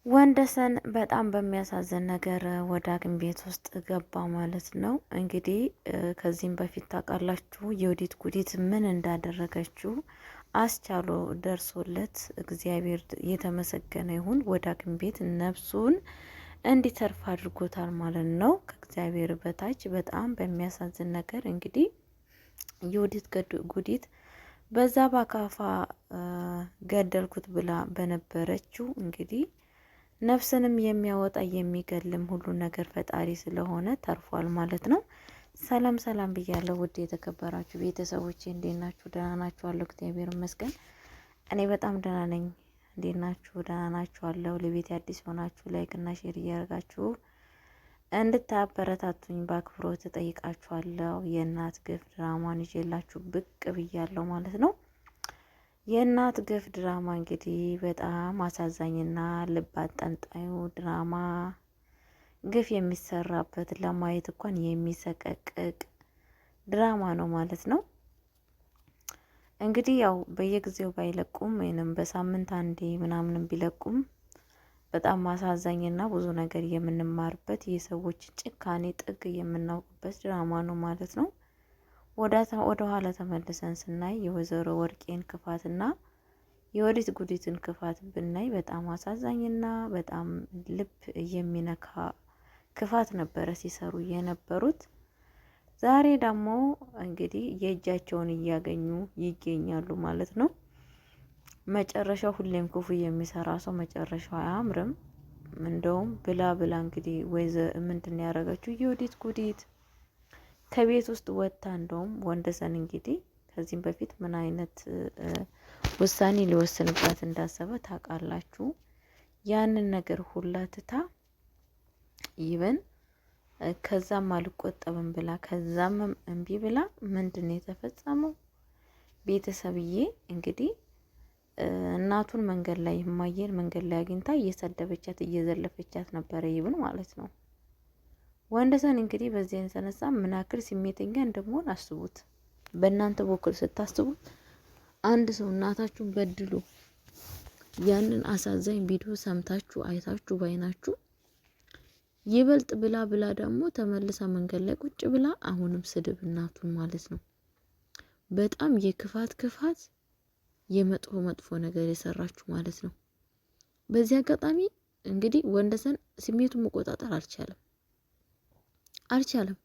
ወንደሰን በጣም በሚያሳዝን ነገር ወደ ሐኪም ቤት ውስጥ ገባ ማለት ነው። እንግዲህ ከዚህም በፊት ታውቃላችሁ የወዲት ጉዲት ምን እንዳደረገችው አስቻሎ ደርሶለት እግዚአብሔር የተመሰገነ ይሁን ወደ ሐኪም ቤት ነፍሱን እንዲተርፍ አድርጎታል ማለት ነው። ከእግዚአብሔር በታች በጣም በሚያሳዝን ነገር እንግዲህ የወዲት ጉዲት በዛ ባካፋ ገደልኩት ብላ በነበረችው እንግዲህ ነፍስንም የሚያወጣ የሚገልም ሁሉ ነገር ፈጣሪ ስለሆነ ተርፏል ማለት ነው። ሰላም ሰላም ብያለሁ ውድ የተከበራችሁ ቤተሰቦቼ እንዴት ናችሁ? ደህና ናችሁ? አለሁ እግዚአብሔር ይመስገን እኔ በጣም ደህና ነኝ። እንዴት ናችሁ? ደህና ናችሁ? አለሁ። ለቤት አዲስ ሆናችሁ ላይክ እና ሼር እያደረጋችሁ እንድታበረታቱኝ በአክብሮት እጠይቃችኋለሁ። የእናት ግፍ ድራማን ይዤላችሁ ብቅ ብያለሁ ማለት ነው። የእናት ግፍ ድራማ እንግዲህ በጣም አሳዛኝና ልብ አንጠልጣዩ ድራማ ግፍ የሚሰራበት ለማየት እንኳን የሚሰቀቅቅ ድራማ ነው ማለት ነው። እንግዲህ ያው በየጊዜው ባይለቁም ወይንም በሳምንት አንዴ ምናምንም ቢለቁም በጣም አሳዛኝና ብዙ ነገር የምንማርበት የሰዎች ጭካኔ ጥግ የምናውቅበት ድራማ ነው ማለት ነው። ወደ ኋላ ተመልሰን ስናይ የወይዘሮ ወርቄን ክፋትና የወዲት ጉዲትን ክፋት ብናይ በጣም አሳዛኝና በጣም ልብ የሚነካ ክፋት ነበረ ሲሰሩ የነበሩት። ዛሬ ደግሞ እንግዲህ የእጃቸውን እያገኙ ይገኛሉ ማለት ነው። መጨረሻው ሁሌም ክፉ የሚሰራ ሰው መጨረሻው አያምርም። እንደውም ብላ ብላ እንግዲህ ምንድን ያደረገችው የወዲት ጉዲት ከቤት ውስጥ ወጥታ እንደውም ወንደሰን እንግዲህ ከዚህም በፊት ምን አይነት ውሳኔ ሊወስንባት እንዳሰበ ታውቃላችሁ። ያንን ነገር ሁላ ትታ ይበን ከዛም አልቆጠብም ብላ ከዛም እምቢ ብላ ምንድን ነው የተፈጸመው? ቤተሰብዬ እንግዲህ እናቱን መንገድ ላይ እማዬን መንገድ ላይ አግኝታ እየሰደበቻት እየዘለፈቻት ነበረ ይብን ማለት ነው። ወንደሰን እንግዲህ በዚህ የተነሳ ምን ያክል ስሜተኛ እንደመሆን አስቡት። በእናንተ በኩል ስታስቡት አንድ ሰው እናታችሁን በድሉ ያንን አሳዛኝ ቪዲዮ ሰምታችሁ አይታችሁ ባይናችሁ ይበልጥ ብላ ብላ ደግሞ ተመልሳ መንገድ ላይ ቁጭ ብላ አሁንም ስድብ እናቱን ማለት ነው። በጣም የክፋት ክፋት የመጥፎ መጥፎ ነገር የሰራችሁ ማለት ነው። በዚህ አጋጣሚ እንግዲህ ወንደሰን ስሜቱን መቆጣጠር አልቻለም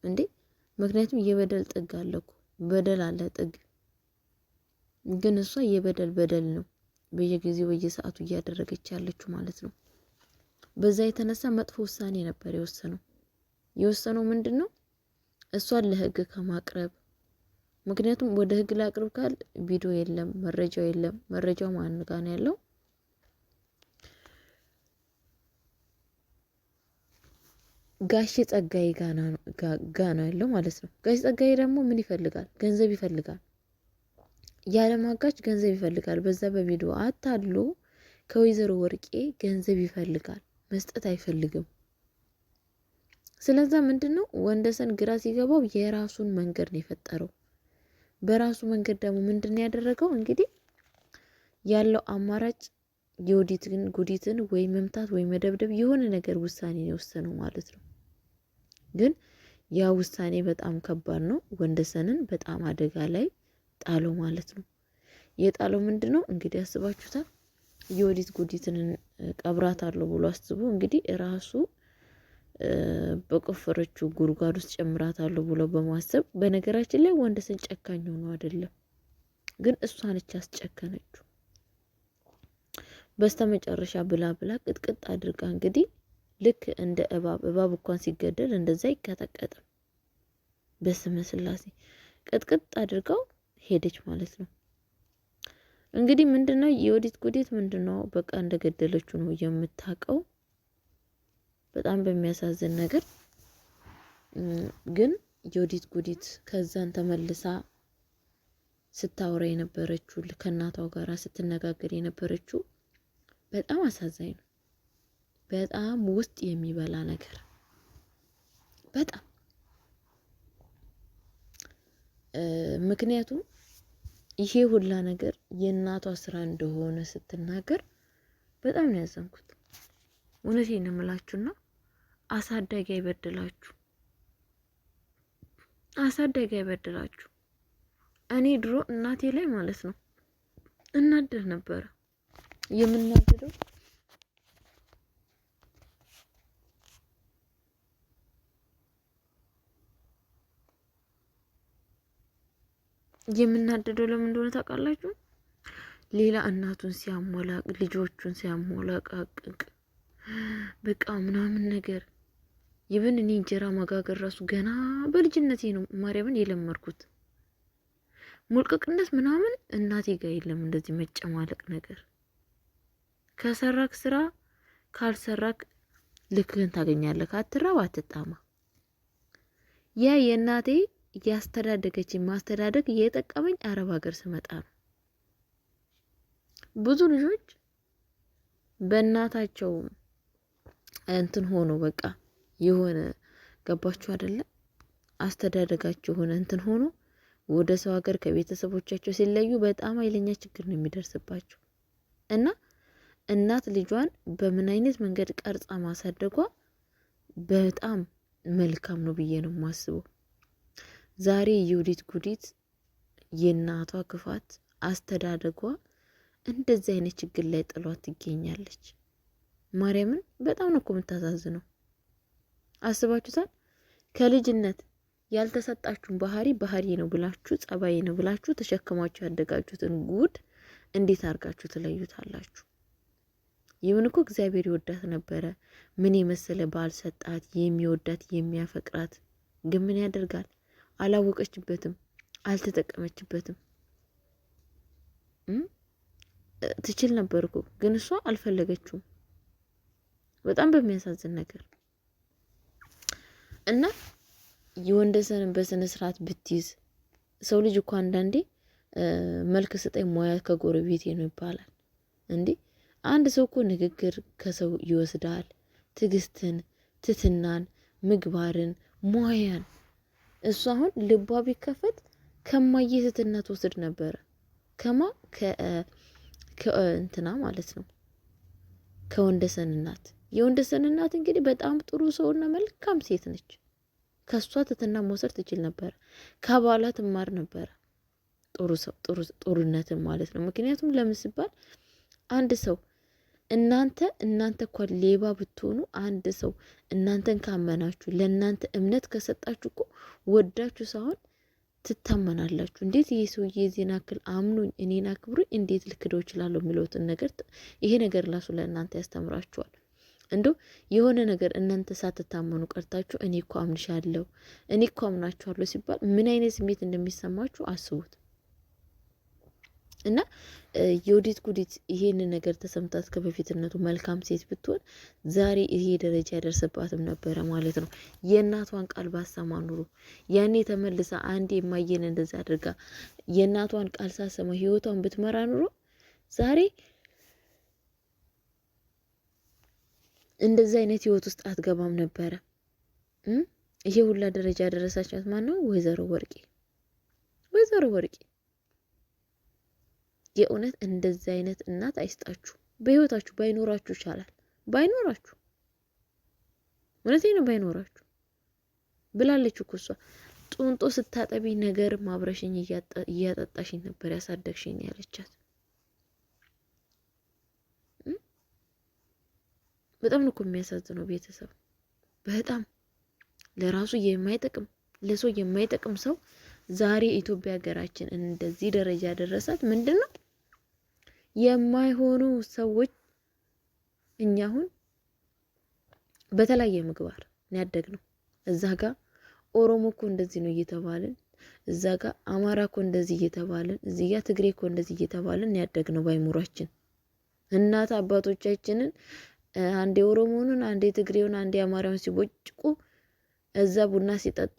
እንዴ። ምክንያቱም የበደል ጥግ አለኩ በደል አለ ጥግ። ግን እሷ የበደል በደል ነው በየጊዜው በየሰዓቱ እያደረገች ያለችው ማለት ነው። በዛ የተነሳ መጥፎ ውሳኔ ነበር የወሰነው ምንድነው? እሷን ለህግ ከማቅረብ ምክንያቱም ወደ ህግ ላቅርብ ካል ቪዲዮ የለም፣ መረጃው የለም። መረጃው ማን ጋር ነው ያለው? ጋሽ ጸጋዬ ጋ ነው ያለው ማለት ነው። ጋሽ ጸጋዬ ደግሞ ምን ይፈልጋል? ገንዘብ ይፈልጋል። ያለማጋጭ ገንዘብ ይፈልጋል። በዛ በቪዲዮ አታሎ ከወይዘሮ ወርቄ ገንዘብ ይፈልጋል፣ መስጠት አይፈልግም። ስለዛ ምንድነው ወንደሰን ግራ ሲገባው የራሱን መንገድ ነው የፈጠረው። በራሱ መንገድ ደግሞ ምንድነው ያደረገው? እንግዲህ ያለው አማራጭ የወዲትን ጉዲትን ወይ መምታት ወይ መደብደብ የሆነ ነገር ውሳኔ ነው የወሰነው ማለት ነው። ግን ያ ውሳኔ በጣም ከባድ ነው። ወንደሰንን በጣም አደጋ ላይ ጣለው ማለት ነው። የጣለው ምንድነው እንግዲህ አስባችሁታል። የወዲት ጉዲትን ቀብራታለሁ ብሎ አስቦ እንግዲህ ራሱ በቆፈረችው ጉድጓድ ውስጥ ጨምራታለሁ ብሎ በማሰብ በነገራችን ላይ ወንደሰን ጨካኝ ሆኖ አይደለም፣ ግን እሷ ነች ያስጨከነችው። በስተመጨረሻ ብላ ብላ ቅጥቅጥ አድርጋ እንግዲህ ልክ እንደ እባብ እንኳን ሲገደል እንደዛ አይቀጠቀጥም። በስመ ስላሴ ቅጥቅጥ አድርገው ሄደች ማለት ነው። እንግዲህ ምንድነው የወዲት ጉዲት ምንድነው በቃ እንደገደለችው ነው የምታውቀው። በጣም በሚያሳዝን ነገር ግን የወዲት ጉዲት ከዛን ተመልሳ ስታወራ የነበረችው ከእናቷ ጋራ ስትነጋገር የነበረችው በጣም አሳዛኝ ነው። በጣም ውስጥ የሚበላ ነገር በጣም ምክንያቱም ይሄ ሁላ ነገር የእናቷ ስራ እንደሆነ ስትናገር በጣም ነው ያዘንኩት። እውነቴን ነው የምላችሁና አሳዳጊ አይበድላችሁ፣ አሳዳጊ አይበድላችሁ። እኔ ድሮ እናቴ ላይ ማለት ነው እናደድ ነበረ። የምናደደው ለምን እንደሆነ ታውቃላችሁ? ሌላ እናቱን ሲያሞላቅ ልጆቹን ሲያሞላቃቅቅ በቃ ምናምን ነገር ይብን እኔ እንጀራ መጋገር ራሱ ገና በልጅነቴ ነው ማርያምን የለመርኩት። ሙልቅቅነት ምናምን እናቴ ጋር የለም እንደዚህ መጨማለቅ ነገር። ከሰራክ ስራ፣ ካልሰራክ ልክህን ታገኛለህ። አትራብ አትጣማ። ያ የእናቴ ያስተዳደገችኝ ማስተዳደግ እየጠቀመኝ አረብ ሀገር ስመጣ ነው። ብዙ ልጆች በእናታቸው እንትን ሆኖ በቃ የሆነ ገባችሁ አይደለ? አስተዳደጋቸው ሆነ እንትን ሆኖ ወደ ሰው ሀገር ከቤተሰቦቻቸው ሲለዩ በጣም ኃይለኛ ችግር ነው የሚደርስባቸው። እና እናት ልጇን በምን አይነት መንገድ ቀርጻ ማሳደጓ በጣም መልካም ነው ብዬ ነው የማስበው። ዛሬ የዩዲት ጉዲት የእናቷ ክፋት አስተዳደጓ እንደዚህ አይነት ችግር ላይ ጥሏት ትገኛለች። ማርያምን በጣም ነው እኮ የምታሳዝነው። አስባችሁታል? ከልጅነት ያልተሰጣችሁን ባህሪ ነው ብላችሁ ጸባይ ነው ብላችሁ ተሸክማችሁ ያደጋችሁትን ጉድ እንዴት አድርጋችሁ ትለዩታላችሁ? ይሁን እኮ እግዚአብሔር ይወዳት ነበረ። ምን የመሰለ ባል ሰጣት፣ የሚወዳት የሚያፈቅራት። ግን ምን ያደርጋል? አላወቀችበትም፣ አልተጠቀመችበትም። ትችል ነበር እኮ ግን እሷ አልፈለገችውም። በጣም በሚያሳዝን ነገር እና የወንደሰንን በስነ ስርዓት ብትይዝ ሰው ልጅ እኮ አንዳንዴ መልክ ስጠኝ ሙያ ከጎረቤቴ ነው ይባላል እንዴ። አንድ ሰው እኮ ንግግር ከሰው ይወስዳል፣ ትዕግስትን፣ ትትናን፣ ምግባርን፣ ሙያን። እሱ አሁን ልቧ ቢከፈት ከማየ ትትና ትወስድ ነበረ። ከማ ከእንትና ማለት ነው ከወንደሰን እናት። የወንደሰን እናት እንግዲህ በጣም ጥሩ ሰውና መልካም ሴት ነች። ከሷ ትትና መውሰድ ትችል ነበር። ከባሏ ትማር ነበር ጥሩ ሰው ጥሩነትን ማለት ነው። ምክንያቱም ለምን ሲባል አንድ ሰው እናንተ እንኳን ሌባ ብትሆኑ አንድ ሰው እናንተን ካመናችሁ ለእናንተ እምነት ከሰጣችሁ እኮ ወዳችሁ ሳይሆን ትታመናላችሁ። እንዴት ይሄ ሰውዬ የዚህን አክል አምኑኝ እኔን አክብሩኝ እንዴት ልክደው እችላለሁ የሚለውትን ነገር ይሄ ነገር ራሱ ለእናንተ ያስተምራችኋል። እንዶ የሆነ ነገር እናንተ ሳትታመኑ ቀርታችሁ እኔ እኮ አምንሻለሁ እኔ እኮ አምናችኋለሁ ሲባል ምን አይነት ስሜት እንደሚሰማችሁ አስቡት። እና የዩዲት ጉዲት ይሄንን ነገር ተሰምታት ከበፊትነቱ መልካም ሴት ብትሆን ዛሬ ይሄ ደረጃ ያደርስባትም ነበረ ማለት ነው። የእናቷን ቃል ባሰማ ኑሮ ያኔ ተመልሳ አንዴ የማየን እንደዛ አድርጋ የእናቷን ቃል ሳሰማ ህይወቷን ብትመራ ኑሮ ዛሬ እንደዚህ አይነት ህይወት ውስጥ አትገባም ነበረ። ይሄ ሁላ ደረጃ ያደረሳቻት ማን ነው? ወይዘሮ ወርቄ። የእውነት እንደዚህ አይነት እናት አይስጣችሁ። በህይወታችሁ ባይኖራችሁ ይቻላል። ባይኖራችሁ እውነቴን ነው ባይኖራችሁ ብላለች እኮ እሷ። ጡንጦ ስታጠቢ ነገር ማብረሽኝ እያጠጣሽኝ ነበር ያሳደግሽኝ ያለቻት። በጣም ነው እኮ የሚያሳዝነው ቤተሰብ። በጣም ለራሱ የማይጠቅም ለሰው የማይጠቅም ሰው ዛሬ ኢትዮጵያ ሀገራችን እንደዚህ ደረጃ ደረሳት። ምንድነው የማይሆኑ ሰዎች እኛ አሁን በተለያየ ምግባር ያደግነው። እዛ ጋር ኦሮሞ እኮ እንደዚህ ነው እየተባልን፣ እዛ ጋር አማራ እኮ እንደዚህ እየተባልን፣ እዚህ ጋር ትግሬ እኮ እንደዚህ እየተባልን ያደግነው ባይሙራችን። እናት አባቶቻችንን አንዴ ኦሮሞውን፣ አንዴ ትግሬውን፣ አንዴ አማራውን ሲቦጭቁ እዛ ቡና ሲጠጡ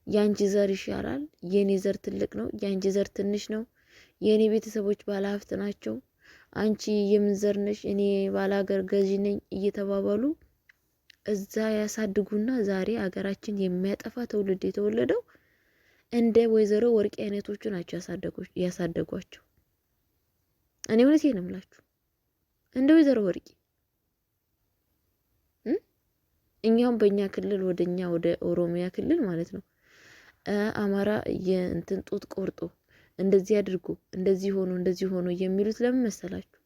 ያንቺ ዘር ይሻላል፣ የኔ ዘር ትልቅ ነው፣ ያንቺ ዘር ትንሽ ነው፣ የኔ ቤተሰቦች ባለሀብት ናቸው፣ አንቺ የምን ዘር ነሽ፣ እኔ ባላገር ገዢ ነኝ እየተባባሉ እዛ ያሳድጉና ዛሬ ሀገራችን የሚያጠፋ ትውልድ የተወለደው እንደ ወይዘሮ ወርቄ አይነቶቹ ናቸው ያሳደጓቸው። እኔ እውነቴን ነው የምላችሁ። እንደ ወይዘሮ ወርቂ እኛውም በእኛ ክልል ወደ ኦሮሚያ ክልል ማለት ነው አማራ የእንትን ጡት ቆርጦ እንደዚህ አድርጎ እንደዚህ ሆኖ የሚሉት ለምን መሰላችሁ?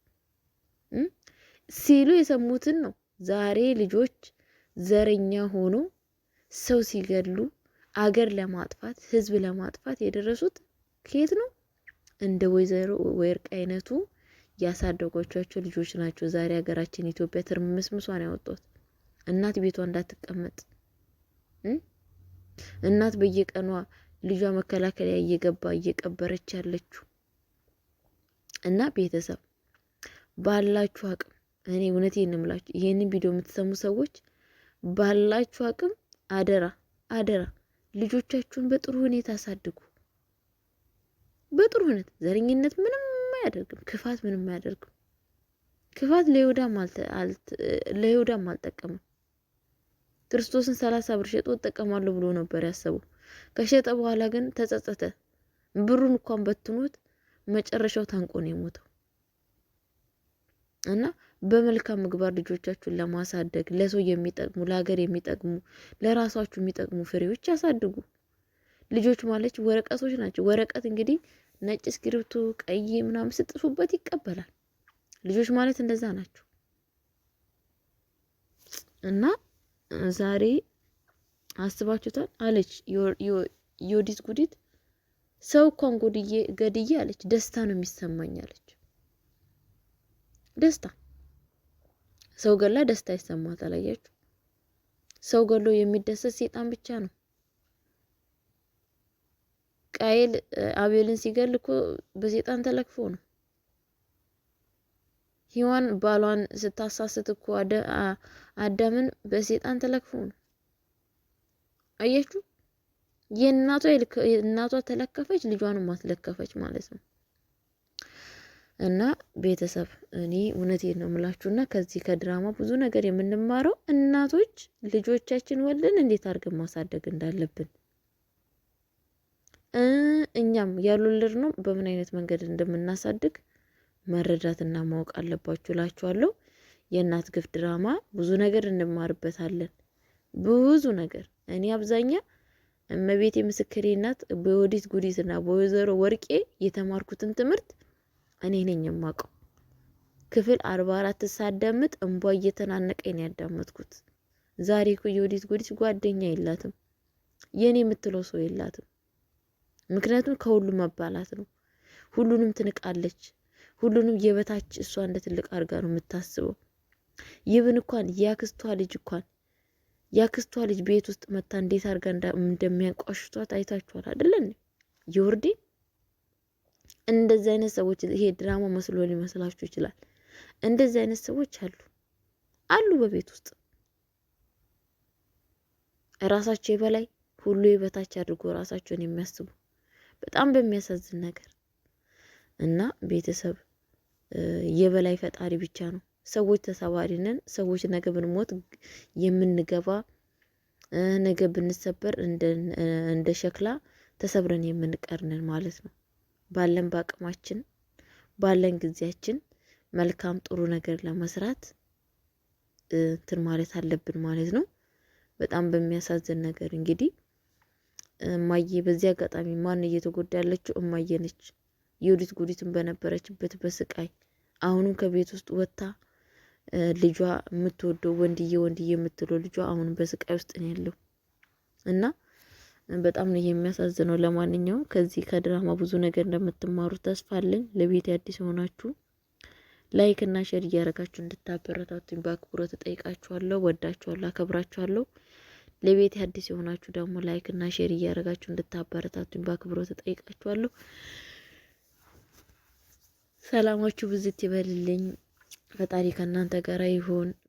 ሲሉ የሰሙትን ነው። ዛሬ ልጆች ዘረኛ ሆኖ ሰው ሲገድሉ አገር ለማጥፋት ህዝብ ለማጥፋት የደረሱት ከየት ነው? እንደ ወይዘሮ ወርቅ አይነቱ ያሳደጓቸው ልጆች ናቸው። ዛሬ ሀገራችን ኢትዮጵያ ትርምስምሷን ያወጡት እናት ቤቷ እንዳትቀመጥ እናት በየቀኗ ልጇ መከላከያ እየገባ እየቀበረች ያለችው እና ቤተሰብ ባላችሁ አቅም እኔ እውነቴን እምላችሁ ይሄንን ቪዲዮ የምትሰሙ ሰዎች ባላችሁ አቅም አደራ ልጆቻችሁን በጥሩ ሁኔታ አሳድጉ። በጥሩ ሁኔታ ዘረኝነት ምንም አያደርግም፣ ክፋት ምንም አያደርግም። ክፋት ለይሁዳም አልጠቀመም። ክርስቶስን 30 ብር ሸጦ እጠቀማለሁ ብሎ ነበር ያሰበው። ከሸጠ በኋላ ግን ተጸጸተ። ብሩን እንኳን በትኖት መጨረሻው ታንቆ ነው የሞተው። እና በመልካም ምግባር ልጆቻችሁን ለማሳደግ ለሰው የሚጠቅሙ ለሀገር የሚጠቅሙ ለራሳችሁ የሚጠቅሙ ፍሬዎች ያሳድጉ። ልጆች ማለት ወረቀቶች ናቸው። ወረቀት እንግዲህ ነጭ እስክሪብቶ ቀይ ምናምን ስጥፉበት ይቀበላል። ልጆች ማለት እንደዛ ናቸው። እና ዛሬ አስባችሁታል አለች ዮዲት ጉዲት ሰው እንኳን ገድዬ አለች ደስታ ነው የሚሰማኝ አለች። ደስታ ሰው ገላ ደስታ ይሰማታል። አያችሁ፣ ሰው ገሎ የሚደሰት ሰይጣን ብቻ ነው። ቃየል አቤልን ሲገል እኮ በሰይጣን ተለክፎ ነው። ሔዋን ባሏን ስታሳስት እኮ አዳምን በሰይጣን ተለክፎ ነው። አያችሁ፣ የእናቷ ተለከፈች፣ ልጇንም ማስለከፈች ማለት ነው። እና ቤተሰብ እኔ እውነቴን ነው የምላችሁና ከዚህ ከድራማ ብዙ ነገር የምንማረው እናቶች ልጆቻችን ወልደን እንዴት አድርገን ማሳደግ እንዳለብን እኛም ያሉልር ነው በምን አይነት መንገድ እንደምናሳድግ መረዳትና ማወቅ አለባችሁ እላችኋለሁ። የእናት ግፍ ድራማ ብዙ ነገር እንማርበታለን። ብዙ ነገር እኔ አብዛኛ እመቤቴ ምስክሬ ናት በዮዲት ጉዲትና በወይዘሮ ወርቄ የተማርኩትን ትምህርት እኔ ነኝ የማውቀው። ክፍል 44 ሳዳምጥ እንቧ እየተናነቀኝ ነው ያዳመጥኩት። ዛሬ እኮ ዮዲት ጉዲት ጓደኛ የላትም፣ የኔ የምትለው ሰው የላትም። ምክንያቱም ከሁሉም መባላት ነው። ሁሉንም ትንቃለች። ሁሉንም የበታች እሷ እንደ ትልቅ አድርጋ ነው የምታስበው። ይብን እንኳን ያክስቷ ልጅ ቤት ውስጥ መታ እንዴት አድርጋ እንደሚያንቋሽቷት አይታችኋል አይደል? ዮርዲ እንደዚህ አይነት ሰዎች ይሄ ድራማ መስሎ ሊመስላችሁ ይችላል። እንደዚህ አይነት ሰዎች አሉ በቤት ውስጥ ራሳቸው የበላይ ሁሉ የበታች አድርጎ ራሳቸውን የሚያስቡ በጣም በሚያሳዝን ነገር እና ቤተሰብ የበላይ ፈጣሪ ብቻ ነው። ሰዎች ተሰባሪ ነን። ሰዎች ነገ ብንሞት የምንገባ ነገ ብንሰበር እንደ ሸክላ ተሰብረን የምንቀርነን ማለት ነው። ባለን በአቅማችን ባለን ጊዜያችን መልካም ጥሩ ነገር ለመስራት እንትን ማለት አለብን ማለት ነው። በጣም በሚያሳዝን ነገር እንግዲህ እማዬ በዚህ አጋጣሚ ማን እየተጎዳ ያለችው እማዬ ነች። ዮዲት ጉዲትን በነበረችበት በስቃይ አሁንም ከቤት ውስጥ ወጥታ ልጇ የምትወደው ወንድዬ የምትለው ልጇ አሁንም በስቃይ ውስጥ ነው ያለው እና በጣም ነው የሚያሳዝነው። ለማንኛውም ከዚህ ከድራማ ብዙ ነገር እንደምትማሩ ተስፋ አለኝ። ለቤት አዲስ ሆናችሁ ላይክ እና ሼር እያደረጋችሁ እንድታበረታቱኝ በአክብሮት እጠይቃችኋለሁ። ወዳችኋለሁ፣ አከብራችኋለሁ። ለቤት አዲስ የሆናችሁ ደግሞ ላይክ እና ሼር እያደረጋችሁ እንድታበረታቱኝ በአክብሮት እጠይቃችኋለሁ። ሰላማችሁ ብዝት ይበልልኝ። ፈጣሪ ከእናንተ ጋር ይሁን።